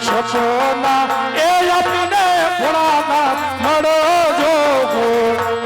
સપના એ આપીને ભોળાનાથ મળો જોગો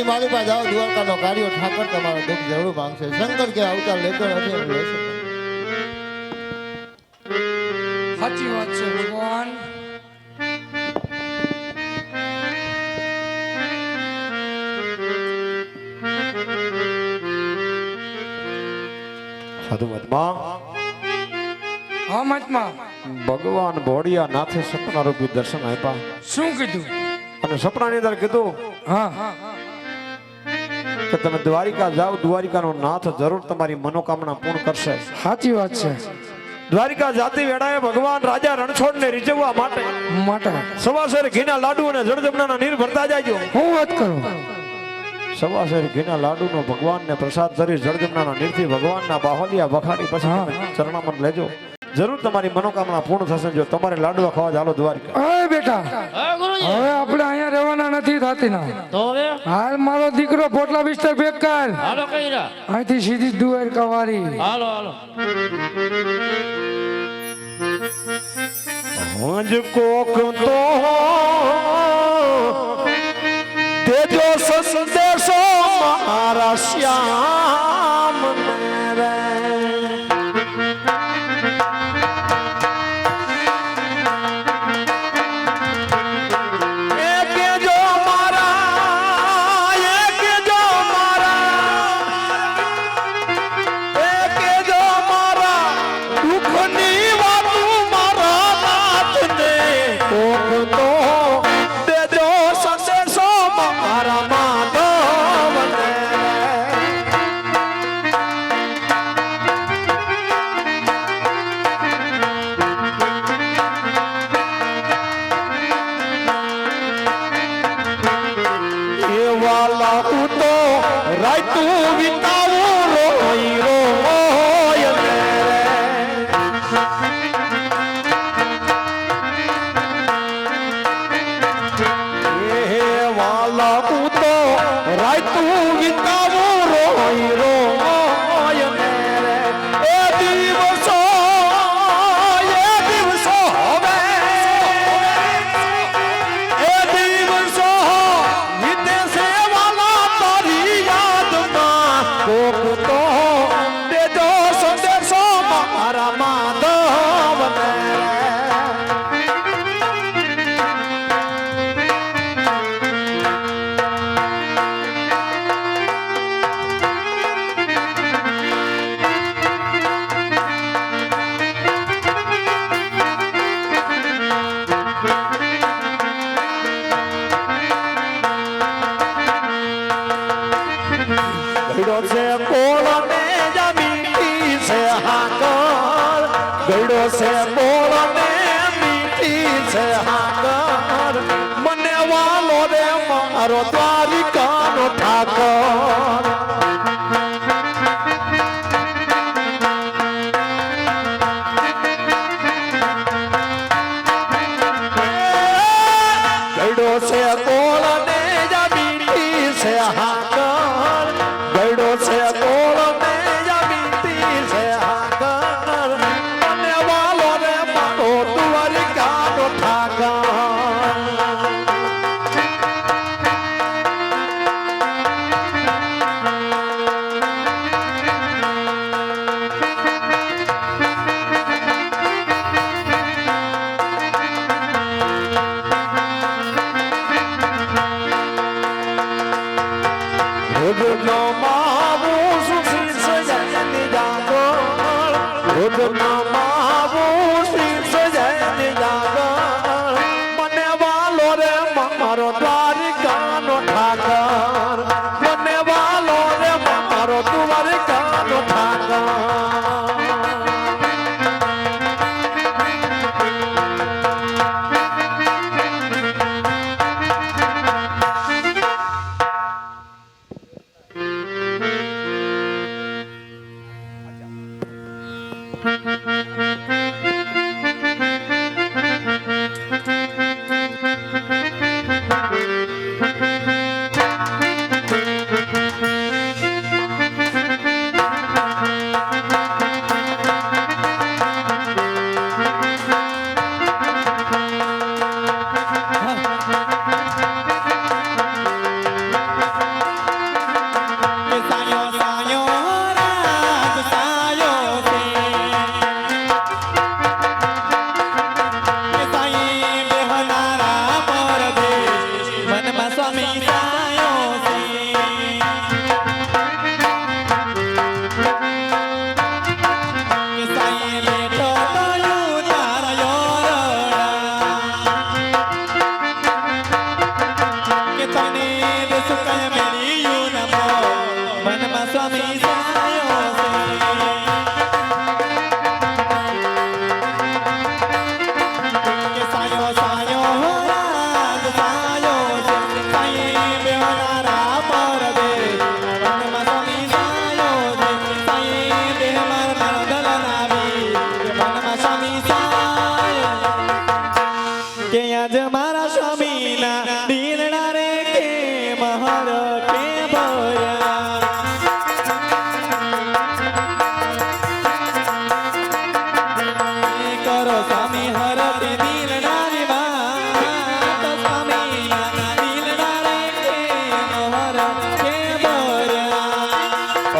માલિકા જાઓ દ્વારકાનો કાર્યો ઠાકર તમારો દુઃખ જરૂર માંગશે શંકર કે અવતાર લેતો નથી લેશે સાચી વાત છે ભગવાન સાધુ મહાત્મા હા મહાત્મા ભગવાન ભોળિયા નાથે સપના રૂપી દર્શન આપ્યા શું કીધું અને સપનાની અંદર કીધું હા કે તમે દ્વારિકા જાઓ દ્વારિકાનો નાથ જરૂર તમારી મનોકામના પૂર્ણ કરશે સાચી વાત છે દ્વારિકા જાતી વેળાએ ભગવાન રાજા રણછોડને રીઝવવા માટે સવાસેર ઘીના લાડુ અને જળજમનાના નીર ભરતા જાજો હું વાત કરું સવાસેર ઘીના લાડુનો ભગવાનને પ્રસાદ ધરી જળજમનાના નીરથી ભગવાનના બાહોલિયા વખાડી પછી તમે ચરણામૃત લેજો જરૂર તમારી મનોકામના પૂર્ણ થશે જો તમારે લાડવા ખાવા ચાલો દ્વારિકા અરે બેટા હવે આપણે અહીંયા રહેવાના નથી થતી ના તો હવે હાલ મારો દીકરો પોટલા બિસ્તર પેક કર હાલો કઈરા અહીંથી સીધી દ્વારકા વાળી હાલો હાલો હજ કોક તો તેજો સંદેશો મારા શ્યામ રે કોક ગળો છે બોળ ને મીઠી છે હાકર મને વાલો રે મારો દ્વારિકાનો ઠાકર ગળો છે બોળ ને જા મીઠી છે હાકર ગળો છે બોળ ને જા મીઠી છે હાકર મને વાલો રે મારો દ્વારિકાનો Thakar Rodno mavu susi sajani jagar Rodno mavu susi sajani jagar Mane walo re maro dwarikano Thakar Mane walo re maro dwarikano Thakar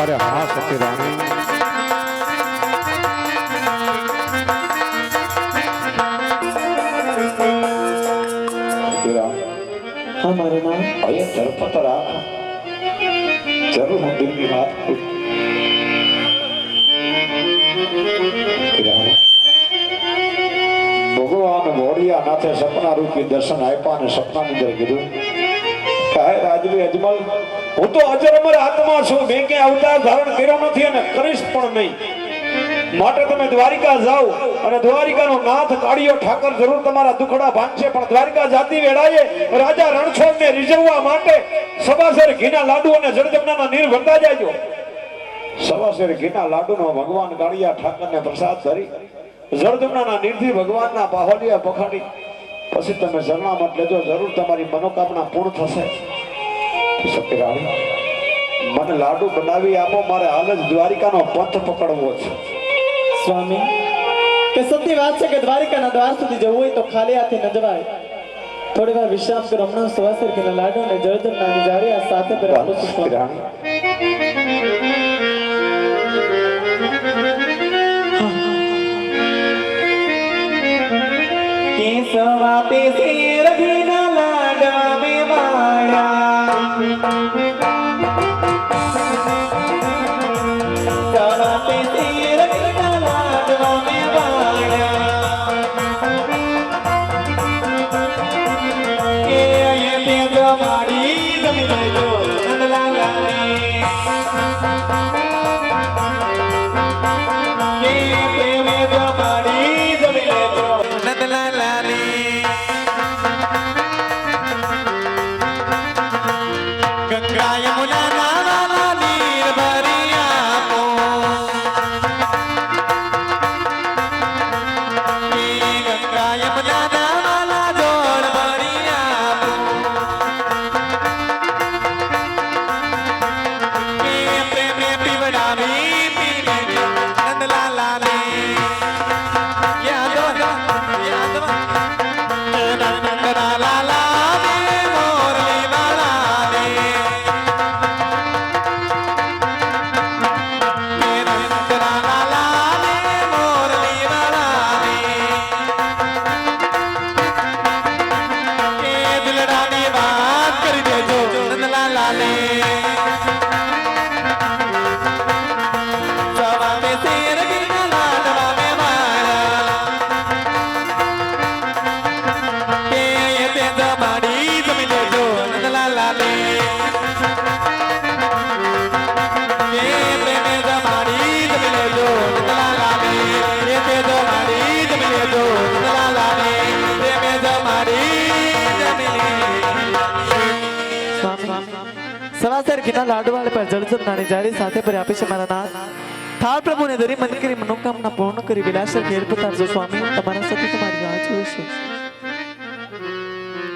અરે હા સતી રાણી हमारे नाम अये चरपतरा जरूर हम दिल की बात ભગવાન મોડિયા નાથે સપના રૂપી દર્શન આપ્યા અને સપનાની અંદર કીધું કાય રાજવી અજમલ હું તો અજર અમર આત્મા છું મેં કે અવતાર ધારણ કર્યો નથી અને કરીશ પણ નહીં માટે તમે દ્વારિકા જાઓ અને દ્વારિકાનો નાથ કાળિયો ઠાકર જરૂર તમારા દુખડા ભાંગશે પણ દ્વારિકા જાતિ વેળાએ રાજા રણછોડને રીઝવવા માટે સવાસેર ઘીના લાડુ અને જળજમનાના નીર વરતા જાયજો સવાસેર ઘીના લાડુનો ભગવાન કાળિયા ઠાકરને પ્રસાદ ધરી જળજમનાના નીરથી ભગવાનના બાહોલિયા પખાડી પછી તમે શરણામત લેજો જરૂર તમારી મનોકામના પૂર્ણ થશે સત્યરાણી મને લાડુ બનાવી આપો મારે હાલ જ દ્વારિકાનો પંથ પકડવો છે स्वामी કે સત્ય વાત છે કે દ્વારિકાના દ્વાર સુધી જવું હોય તો ખાલી હાથે ન જવાય થોડી વાર વિશ્રામ કરો હમણાં સવાસર કે લાડુ ને જળજમનાની જારી આ સાથે પર આપો છો સ્વામી કેસવા पे सिर घिना लाडवा में वाड़ा सवा पे सिर घिना लाडवा में वाड़ा के ये पे जमाड़ी जमी जो नंदला गाने के पे में जमाड़ी સવાસર ઘીના લાડુવાળે પર જળજમ નાની જારી સાથે પર આપે છે મારા નાથ થાળ પ્રભુને ધરી મન કરી મનોકામના પૂર્ણ કરી વિલાસર ઘેર પધારજો સ્વામી તમારા સાથે તમારી રાહ જોઈશું